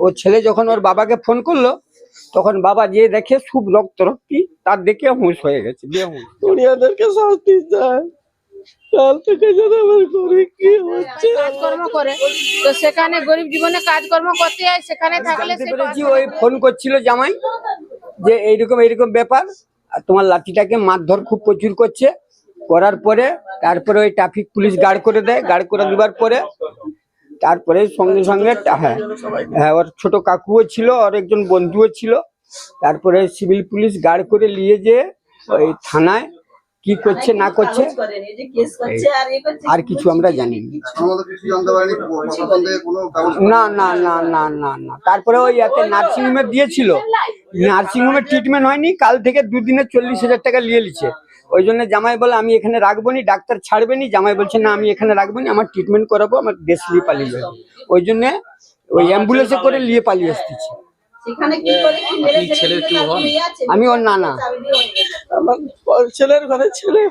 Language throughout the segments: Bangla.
ও ছেলে যখন ওর বাবাকে ফোন করলো, তখন বাবা যে দেখে খুব রক্তারক্তি, তার দেখে হুঁশ হয়ে গেছে, বেহুঁশ। ওনাদেরকে শাস্তি চায়। কাল থেকে যেন আমার ঘরে কি হচ্ছে, কাজকর্ম করে, তো সেখানে গরিব জীবনে কাজকর্ম করতে যায়, সেখানে থাকলে জানতে পেরেছি ওই ফোন করছিল জামাই যে এইরকম এইরকম ব্যাপার, আর তোমার লাঠিটাকে মারধর খুব প্রচুর করছে। করার পরে তারপরে ওই ট্রাফিক পুলিশ গার্ড করে দেয়, গার্ড করে দেওয়ার পরে তারপরে সঙ্গে সঙ্গে হ্যাঁ হ্যাঁ ওর ছোট কাকুও ছিল, ওর একজন বন্ধুও ছিল। তারপরে সিভিল পুলিশ গার্ড করে নিয়ে যেয়ে ওই থানায় কি করছে না করছে আর কিছু আমরা জানি না। না না না না না তারপরে ওই ইয়াতে নার্সিংহোমে দিয়েছিল, নার্সিংহোমে ট্রিটমেন্ট হয়নি, কাল থেকে দুদিনে 40,000 টাকা নিয়ে নিচ্ছে। ওই জন্য জামাই বলে আমি এখানে রাখবো নি, ডাক্তার ছাড়বে নি। জামাই বলছে না আমি এখানে রাখবো নি, আমার ট্রিটমেন্ট করাবো, আমার দেশ নিয়ে পালিয়ে যাবে। ওই জন্য ওই অ্যাম্বুলেন্সে করে নিয়ে পালিয়ে আসতেছি। আমি ওর নানা। আমার ছেলের ঘরে ছেলে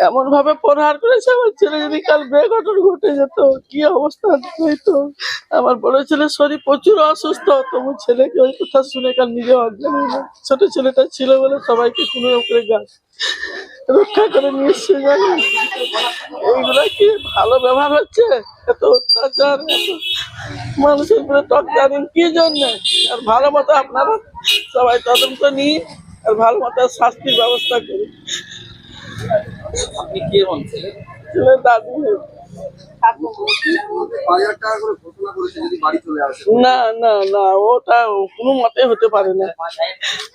এমন ভাবে প্রহার করেছে, আমার ছেলে যদি কাল বেঘটন ঘটে যেত কি অবস্থা হইতো। আমার বড় ছেলের শরীর প্রচুর অসুস্থ, তবু ছেলেকে ওই কথা শুনে কাল নিজে অজ্ঞান হইল। ছোট ছেলেটা ছিল বলে সবাইকে কোনো করে গাছ রক্ষা করে নিয়ে এসছে। জানি এইগুলা কি ভালো ব্যবহার হচ্ছে? এত অত্যাচার, এত মানুষের উপরে টর্চারিং কি জন্য? আর ভালো মতো আপনারা সবাই তদন্ত নিয়ে আর ভালো মতো শাস্তির ব্যবস্থা করুন। আপনি কে হন ছেলে? ছেলের দাদু। না না না, ওটা কোনো মতে হতে পারে না।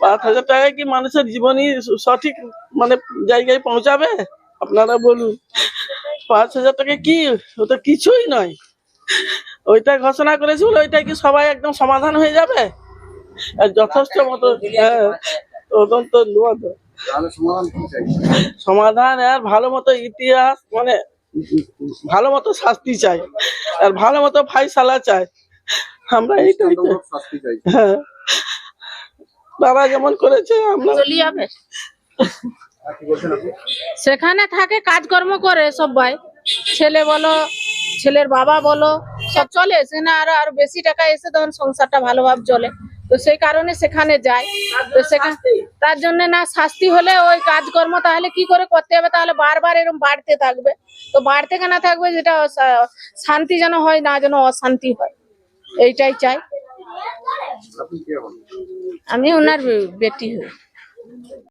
5,000 টাকা কি মানুষের জীবনই সঠিক মানে জায়গায় পৌঁছাবে? আপনারা বলুন। 5,000 টাকা কি, ওটা কিছুই নয়। ওইটা ঘোষণা করেছে বলে ওইটা কি সবাই একদম সমাধান হয়ে যাবে? আর যথেষ্ট মতো তদন্ত নেওয়া সমাধান, আর ভালো মতো ইতিহাস মানে ভালো মতো শাস্তি চাই, আর ভালো মতো ফাইসালা চাই আমরা। এইটাই হ্যাঁ, তারা যেমন করেছে আমরা। সেখানে থাকে কাজকর্ম করে সবাই, ছেলে বলো ছেলের বাবা বলো সব চলে, সেখানে আরো বেশি টাকা এসে তখন সংসারটা ভালোভাবে চলে। তো সেই কারণে সেখানে যায়। তো সেখানে তার জন্য না শাস্তি হলে ওই কাজকর্ম তাহলে কি করে করতে হবে? তাহলে বারবার এরকম বাড়তে থাকবে, তো বাড়তে কেন থাকবে? যেটা শান্তি যেন হয় না, যেন অশান্তি হয়, এইটাই চাই। আমি ওনার বেটি হই।